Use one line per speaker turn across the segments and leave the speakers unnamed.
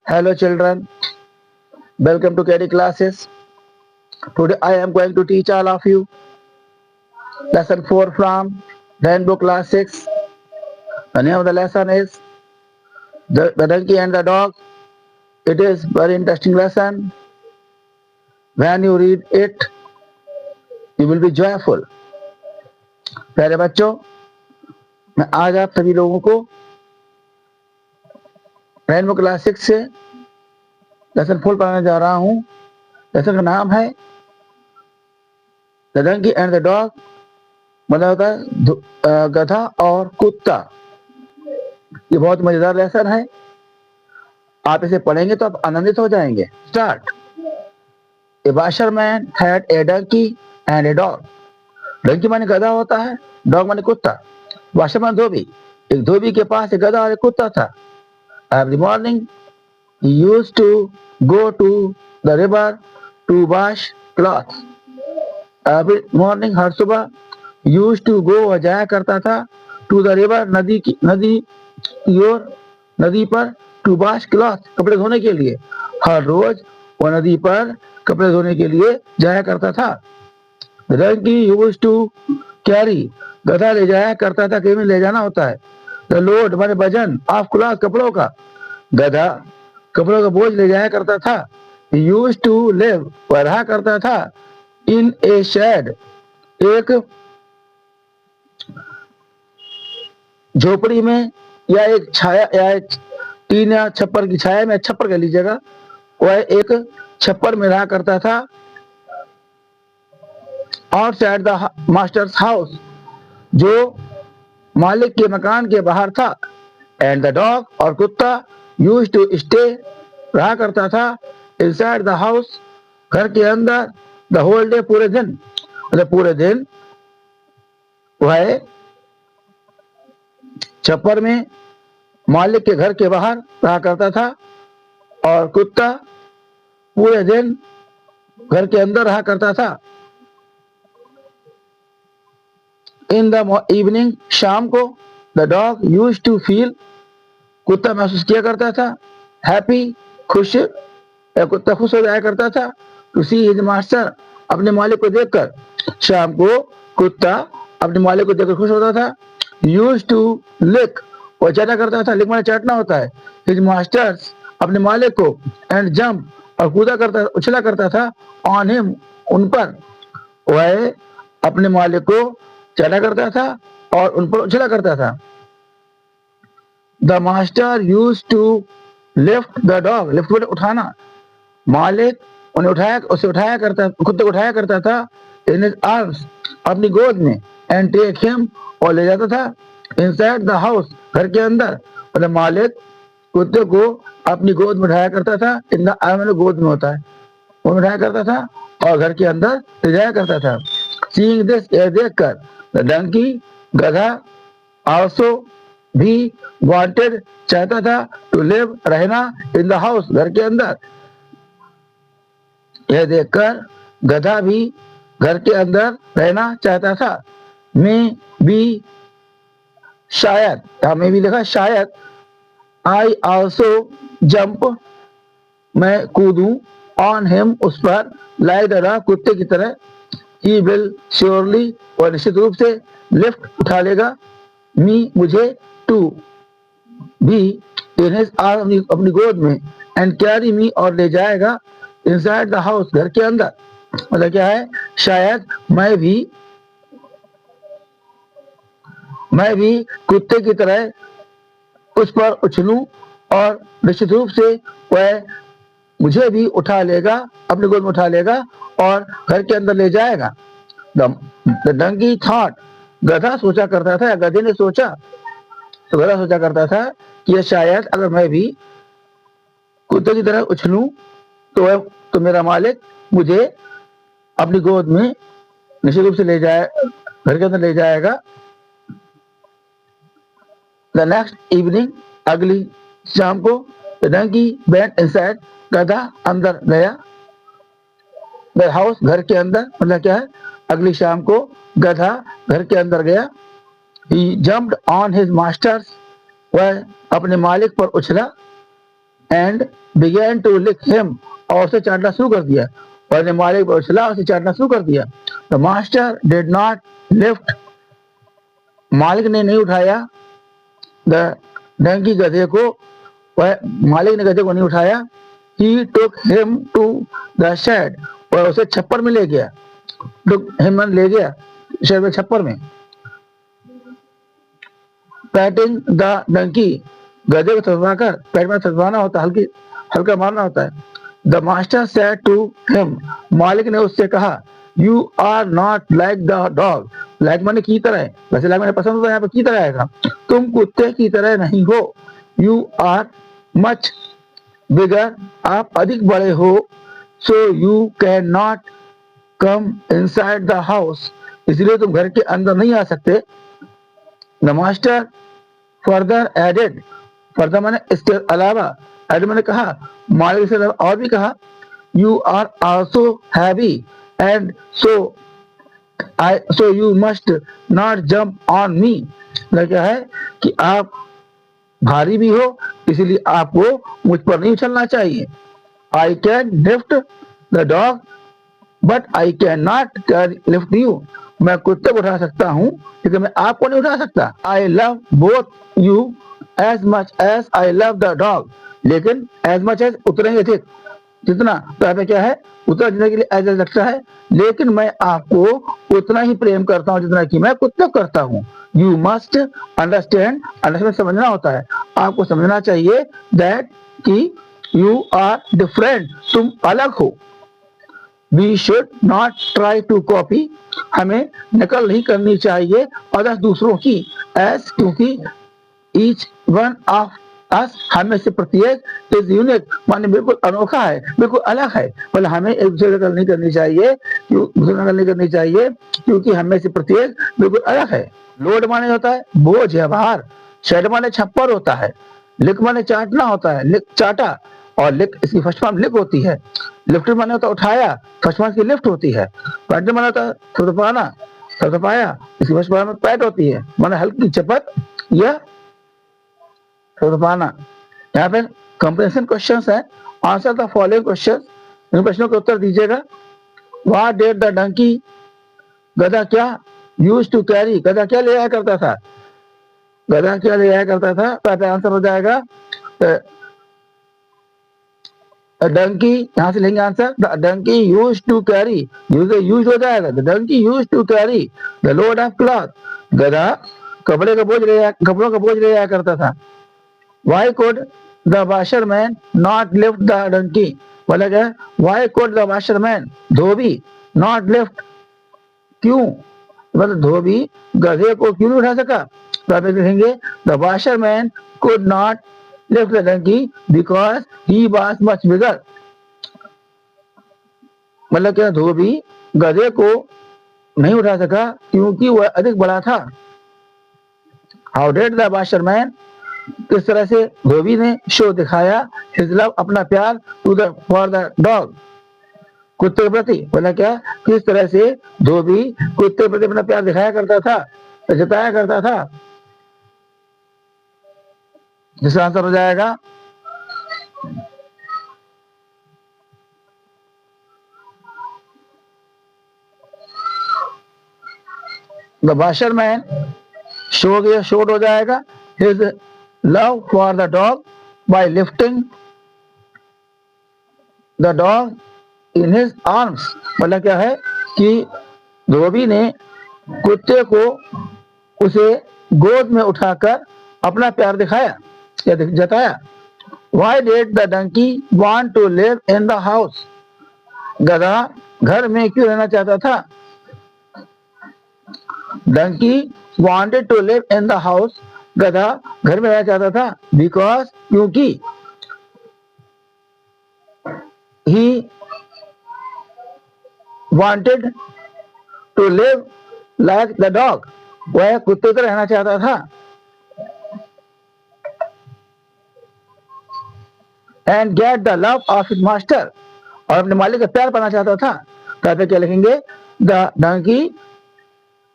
Hello children, welcome to KD classes. Today I am going to teach all of you lesson 4 from Rainbow Class 6. The name of the lesson is the Donkey and the Dog. It is very interesting lesson. When you read it, you will be joyful. प्यारे बच्चों, मैं आज आप सभी लोगों को rainbow class 6 से lesson 4 पढ़ाने जा रहा हूँ। लेसन का नाम है the donkey and the dog, मतलब होता है गधा और कुत्ता। ये बहुत मजेदार लेसन है, आप इसे पढ़ेंगे तो आप आनंदित हो जाएंगे। Start. A washerman had a donkey and a dog. Donkey माने गधा होता है, डॉग माने कुत्ता। वाशरमैन धोबी, एक धोबी के पास एक गधा और एक कुत्ता था। Every morning he used to go to the river to wash clothes. Every morning, हर सुबह used to go, वह जाया करता था, to the river, नदी की ओर, नदी पर, to wash clothes, कपड़े धोने के लिए। हर रोज वह नदी पर कपड़े धोने के लिए जाया करता था। The donkey used to carry, गधा ले जाया करता था, कहीं ले जाना होता है। The load माने वजन, of clothes, कपड़ों का। गधा कपड़ों का बोझ ले जाया करता था। He used to live, वह रहा करता था, in a shed, एक झोपड़ी में या एक छाया या एक टीन या छप्पर की छाया में, छप्पर कह लीजिएगा, वह एक छप्पर में रहा करता था। outside the master's house, जो मालिक के मकान के बाहर था। and the dog, और कुत्ता used to stay, रहा करता था, inside the house, घर के अंदर, the whole day, पूरे दिन, मतलब पूरे दिन वह छप्पर में मालिक के घर के बाहर रहा करता था, और कुत्ता पूरे दिन घर के अंदर रहा करता था। इन द इवनिंग, शाम को, the dog used to feel, कुत्ता महसूस किया करता था, हैप्पी, खुश, कुत्ता खुश हो जाया करता था, टू सी हिज मास्टर, अपने मालिक को देखकर। शाम को कुत्ता अपने मालिक को देखकर खुश होता था। यूज्ड टू लिक, वो चाटा करता था, लिक माने चाटना होता है, हिज मास्टर्स, अपने मालिक को, एंड जंप, और कूदा करता, उछला करता था, ऑन हिम, उन पर, वह अपने मालिक को चाटा करता था और उन पर उछला करता था। The master used to lift the dog, lift मतलब उठाना, मालिक उसे उठाया करता, कुत्ते को उठाया करता था, इन हिज आर्म्स, अपनी गोद में, एंड टेक हिम, और ले जाता था, इनसाइड द हाउस, घर के अंदर, मतलब मालिक कुत्ते को अपनी गोद में उठाया करता था, इन द आर्म मतलब गोद में होता है, वो उठाया करता था और घर के अंदर ले जाया करता था। सीइंग दिस, यह देखकर, द डंकी, गधा, आल्सो भी, वांटेड, चाहता था, टू लिव, रहना, इन द हाउस, घर के अंदर। यह देखकर गधा भी घर के अंदर रहना चाहता था। में भी, शायद, हमें भी लिखा शायद, आई आल्सो जंप, मैं कूदूं, ऑन हिम, उस पर, लाइक द, कुत्ते की तरह, ही विल श्योरली, और निश्चित रूप से, लिफ्ट, उठा लेगा, मी, मुझे, टू, भी, इन हिज आर्म, अपनी गोद में, एंड कैरी मी, और ले जाएगा, इनसाइड द हाउस, घर के अंदर। मतलब क्या है, शायद मैं भी कुत्ते की तरह उस पर उछलूं, और निश्चित रूप से वह मुझे भी उठा लेगा, अपनी गोद में उठा लेगा और घर के अंदर ले जाएगा। द डंकी थॉट, गधा सोचा करता था, या गधे ने सोचा, तो गधा सोचा करता था कि शायद अगर मैं भी कुत्ते की तरह उछलूं तो मेरा मालिक मुझे अपनी गोद में निश्चित रूप से ले जाए, घर के अंदर ले जाएगा। द नेक्स्ट इवनिंग, अगली शाम को, द डंकी वेंट इनसाइड, गधा अंदर गया, द हाउस, घर के अंदर, मतलब क्या है, अगली शाम को गधा घर के अंदर गया। ही जम्प्ड ऑन हिज मास्टर्स, वह अपने मालिक पर उछला, and began to lick him, और उसे चाटना शुरू कर दिया, और मालिक पर उछला उसे चाटना शुरू कर दिया. The master did not lift, मालिक ने नहीं उठाया the donkey, गधे को, वह मालिक ने गधे को नहीं उठाया. He took him to the shed, और उसे छप्पर में ले गया. took him ले गया शेड में, छप्पर में. Patting the donkey, गधे को थपथपाकर, पैट में थपथपाना होता है, हल्का मारना होता है. The master said to him, मालिक ने उससे कहा, You are not like the dog. Like माने की तरह, वैसे like मैंने पसंद होता है, यहाँ पे की तरह आएगा. तुम कुत्ते की तरह नहीं हो. You are much bigger, आप अधिक बड़े हो. So you cannot come inside the house, इसलिए तुम घर के अंदर नहीं आ सकते. The master further added, further माने इसके अलावा, added मैंने कहा, मालिक से और भी कहा, You are also heavy, and so you must not jump on me. क्या है कि आप भारी भी हो, इसलिए आपको मुझ पर नहीं उछलना चाहिए. I can lift the dog, but I cannot lift you. मैं कुत्ते को उठा सकता हूँ, लेकिन मैं आपको नहीं उठा सकता. I love both you as much as I love the dog. लेकिन as much as उतने ही अधिक, जितना, तो यहाँ पे क्या है, उतना जितने के लिए as लगता है, लेकिन मैं आपको उतना ही प्रेम करता हूँ जितना कि मैं कुत्ते को करता हूँ. You must understand, understand समझना होता है, आपको समझना चाहिए that कि you are different, तुम अलग हो. We should not try to copy, हमें नकल नहीं करनी चाहिए others, दूसरों की, as क्योंकि each one of us, हमें से प्रत्येक, is unique, माने बिल्कुल अनोखा है, बिल्कुल अलग है. मतलब हमें एक दूसरे की नकल नहीं करनी चाहिए, क्योंकि हमें से प्रत्येक बिल्कुल अलग है. लोड माने होता है बोझ या भार. शेड माने छप्पर होता है. लिक माने चाटना होता है, लिक चाटा, और लिक इसकी फर्स्ट फॉर्म लिक होती है. लिफ्ट माने होता है उठाया, फर्स्ट फॉर्म की लिफ्ट होती है. पैट माने होता है थपथपाना, थपथपाया, इसकी फर्स्ट फॉर्म में पैट होती है, माने हल्की चपत या थपथपाना. यहाँ पे कंप्रेंशन क्वेश्चंस है. आंसर द फॉलोइंग क्वेश्चंस, इन प्रश्नों के उत्तर दीजिएगा. व्हाट डिड द डंकी, गधा क्या, यूज्ड टू कैरी, गधा क्या ले आया करता था, गधा क्या ले आया करता था. तो आंसर हो जाएगा डंकी, यहां से लेंगे answer. The donkey used to carry, use हो जाएगा. The donkey used to carry the load of cloth, गधा कपड़ों का बोझ ले आया करता था. Why could the washerman not lift the donkey, बोला क्या, Why could the washerman, Dhobi, not lift, क्यों, मतलब धोबी गधे को क्यों नहीं उठा सका. तो आप देखेंगे the washerman could not lift the donkey because he was much bigger, मतलब क्या, धोबी गधे को नहीं उठा सका क्योंकि वह अधिक बड़ा था. How did the washerman, किस तरह से धोबी ने शो दिखाया his love, अपना प्यार, for the dog, कुत्ते के प्रति. बोला क्या, किस तरह से धोबी कुत्ते के प्रति अपना प्यार दिखाया करता था, जताया करता था. जिसका आंसर हो जाएगा द वाशरमैन, शोड हो जाएगा his love for the dog by lifting the dog in his arms. मतलब क्या है कि धोबी ने कुत्ते को उसे गोद में उठाकर अपना प्यार दिखाया या जताया. Why did the donkey want to live in the house, गधा घर में क्यों रहना चाहता था. Donkey wanted to live in the house, गधा घर में रहना चाहता था. बिकॉज, क्योंकि, he wanted to live like the dog, वह कुत्ते की तरह रहना चाहता था. And get the love of his master, और अपने मालिक का प्यार पाना चाहता था. तो आप क्या लिखेंगे, the donkey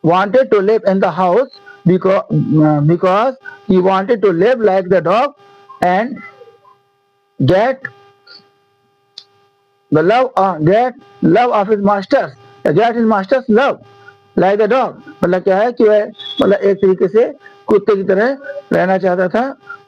wanted to live in the house because he wanted to live like the dog and get get love of his masters, get his masters love like the dog। मतलब क्या है कि वह मतलब एक तरीके से कुत्ते की तरह रहना चाहता था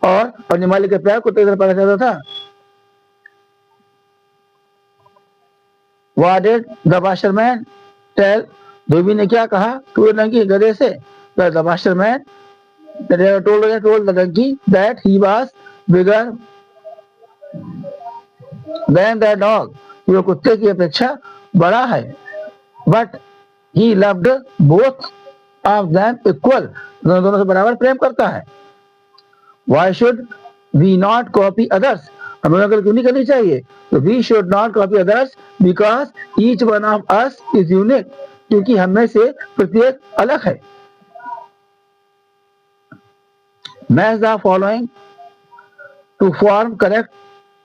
और अपने मालिक के प्यार कुत्ते की तरह पाना चाहता था। What did the washerman tell? धोबी ने क्या कहा टू द डंकी, गधे से? The washerman told the donkey that he was bigger than the dog, कि वो कुत्ते की अपेक्षा बड़ा है। But he loved both of them equal, दोनों से बराबर प्रेम करता है। Why should we not copy others? हमें नकल क्यों नहीं करनी चाहिए? तो we should not copy others because each one of us is unique, क्योंकि हमें से प्रत्येक अलग है। Match the following to form correct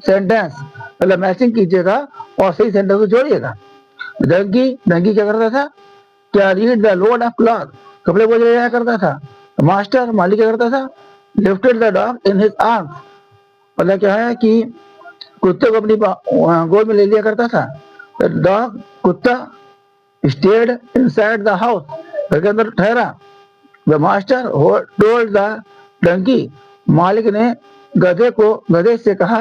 sentence, मतलब मैचिंग कीजिएगा और सही सेंटेंस को जोड़िएगा। डंकी क्या करता था? क्या read the load of cloth, कपड़े बोझ ले जाया करता था। मास्टर मालिक क्या करता था? Lifted the dog in his arms, मतलब क्या है कि कुत्ते को अपनी गोद में ले लिया करता था। द डॉग, कुत्ता, स्टेड इनसाइड द हाउस, घर के अंदर ठहरा। The master told the donkey, मालिक ने गधे से कहा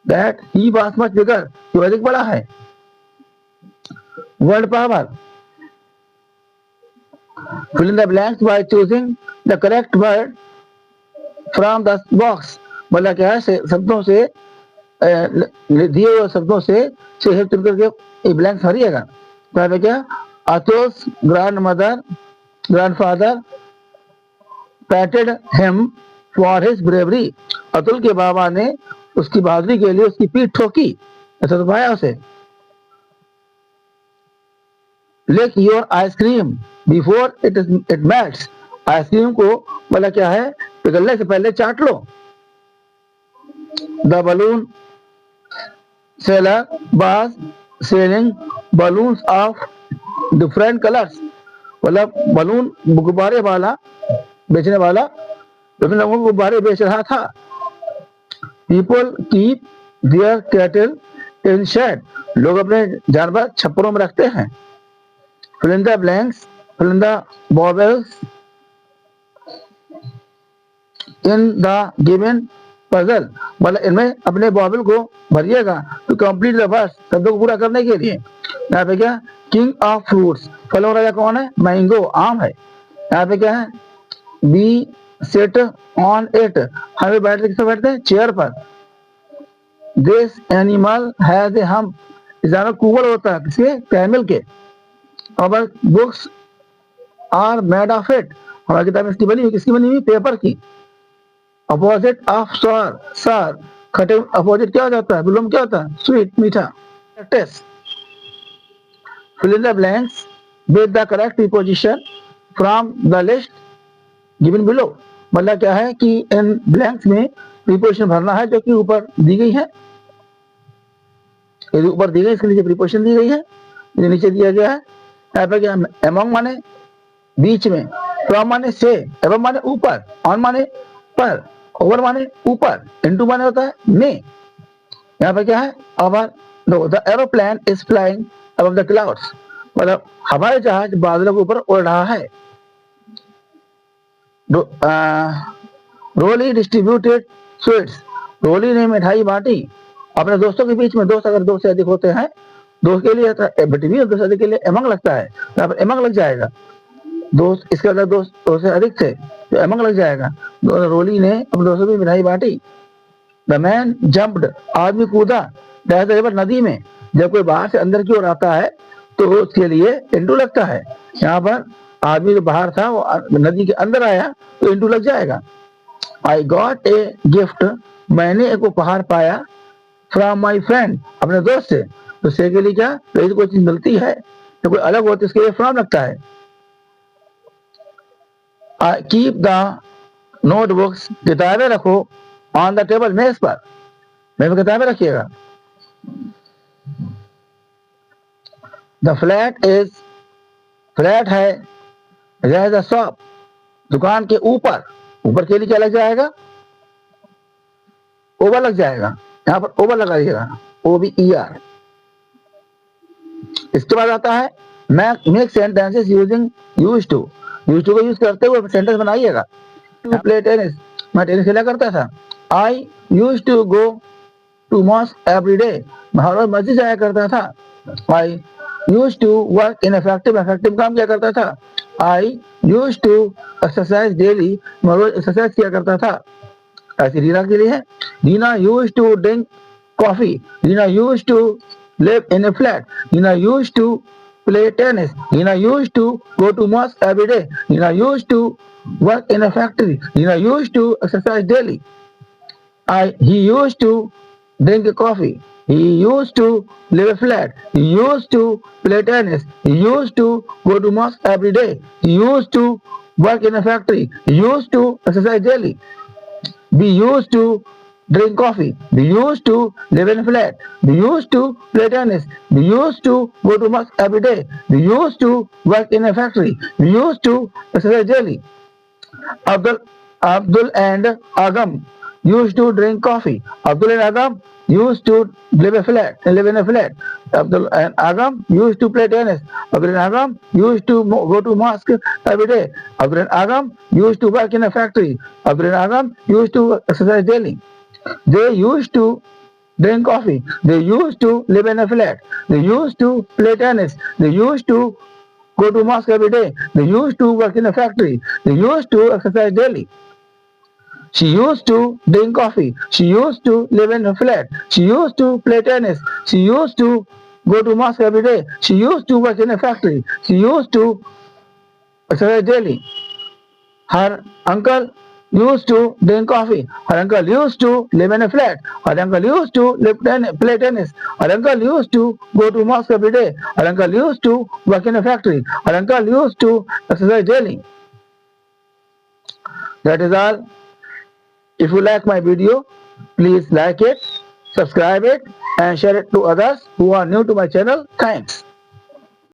that he was much bigger, कि अधिक बड़ा है। Word power, fill in the blanks by choosing the correct word from the box, मतलब क्या है शब्दों से दिए हुए शब्दों से सही चुन करके ब्लैंक्स भरिएगा। तो क्या? Atul's grandfather patted him for his bravery, Atul के बाबा ने उसकी बहादुरी के लिए उसकी पीठ ठोकी, ऐसा तो पाया उसे। Lick your ice cream before it melts, ice cream को मतलब क्या है पिघलने से पहले चाट लो। The balloon seller was selling balloons of different colours, मतलब बलून गुब्बारे वाला बेचने वाला विभिन्न रंगों के गुब्बारे बेच रहा था। People keep their cattle in shed, लोग अपने जानवर छप्परों में रखते हैं। fill in the blanks, fill in the vowels in the given puzzle, मतलब इनमें अपने वॉवल को भरिएगा टू कंप्लीट द वर्ड्स, शब्दों को पूरा करने के लिए। यहाँ पे क्या? किंग ऑफ फ्रूट्स, फलों राजा कौन है? मैंगो, आम है। यहाँ पे क्या है? बी सेट ऑन इट, हमें बैठते किस पर बैठते हैं? चेयर पर। This animal has a hump, इस जानवर कुबड़ होता है किसके? कैमल के। Our books are made of it, हमारी किताबें इसकी बनी हुई, किसकी बनी हुई? पेपर की। Opposite of sour, खट्टे अपोजिट क्या हो जाता है? विलोम क्या होता है? स्वीट, मीठा। Practice. Fill in the blanks with the correct preposition from the list given below, मतलब क्या है कि इन ब्लैंक्स में प्रीपोजिशन भरना है जो कि ऊपर दी गई है। यदि ऊपर दी गई इसके नीचे प्रीपोजिशन दी गई है, जो नीचे दिया गया है। यहाँ पे क्या? among माने बीच में, from माने से, above माने ऊपर, on माने पर, over माने ऊपर, into माने होता है में। यहाँ पे क्या है? the aeroplane is flying above the clouds, मतलब हवाई जहाज बादलों के ऊपर उड़ रहा है। रोली डिस्ट्रीब्यूटेड स्वीट्स, रोली ने मिठाई बांटी अपने दोस्तों के बीच में। दोस्त अगर दो से अधिक होते हैं, दोस्त के लिए दोस्त अधिक के लिए एमंग लगता है, यहाँ पर एमंग लग जाएगा। दोस्त, इसके अंदर दोस्त से अधिक थे तो एमंग लग जाएगा। रोली ने अपने दोस्तों की मिठाई बांटी। द मैन जंप्ड, आदमी कूदा, दैट द रिवर, नदी में। जब कोई बाहर से अंदर की ओर आता है तो उसके लिए इंटू लगता है। यहाँ पर आदमी जो बाहर था वो नदी के अंदर आया तो इंटू लग जाएगा। आई गॉट ए गिफ्ट, मैंने एक उपहार पाया। फ्रॉम माई फ्रेंड, अपने दोस्त से। तो से के लिए क्या? यदि कोई चीज मिलती है तो कोई अलग होती है उसके लिए फ्रॉम लगता है। कीप द नोटबुक्स, किताबें रखो ऑन द टेबल, मेज पर। मेज पर किताबें रखिएगा। द फ्लैट इज, फ्लैट है, द शॉप, दुकान के ऊपर। ऊपर के लिए क्या लग जाएगा? ओवर लग जाएगा, यहाँ पर ओवर लगा दीजिएगा, OVER। इसके बाद आता है make sentences using used to. Used to को यूज करते हुए सेंटेंस बनाइएगा। टू प्ले टेनिस, मैं टेनिस खेला करता था। I used to go to mosque every day, मैं हर रोज मस्जिद जाया करता था। I used to work in effective काम किया करता था। I used to exercise daily, मैं रोज एक्सरसाइज किया करता था। ऐसी रीना के लिए है, Reena used to drink coffee, Reena used to live in a flat, Nina used to play tennis, Nina used to go to mosque every day, Nina used to work in a factory, Nina used to exercise daily. He used to drink coffee, he used to live a flat, he used to play tennis, he used to go to mosque every day, he used to work in a factory, he used to exercise daily. We used to drink coffee, we used to live in a flat, we used to play tennis, we used to go to mosque every day, we used to work in a factory, we used to exercise daily. Abdul and Agam used to drink coffee. Abdul and Agam used to live in a flat. Abdul and Agam used to play tennis. Abdul and Agam used to go to mosque every day. Abdul and Agam used to work in a factory. Abdul and Agam used to exercise daily. They used to drink coffee. They used to live in a flat. They used to play tennis. They used to go to mosque every day. They used to work in a factory. They used to exercise daily. She used to drink coffee. She used to live in a flat. She used to play tennis. She used to go to mosque every day. She used to work in a factory. She used to exercise daily. Her uncle used to drink coffee. Her uncle used to live in a flat. Her uncle used to play tennis. Her uncle used to go to mosque every day. Her uncle used to work in a factory. Her uncle used to exercise daily. That is all. If you like my video, please like it, subscribe it, and share it to others who are new to my channel. Thanks.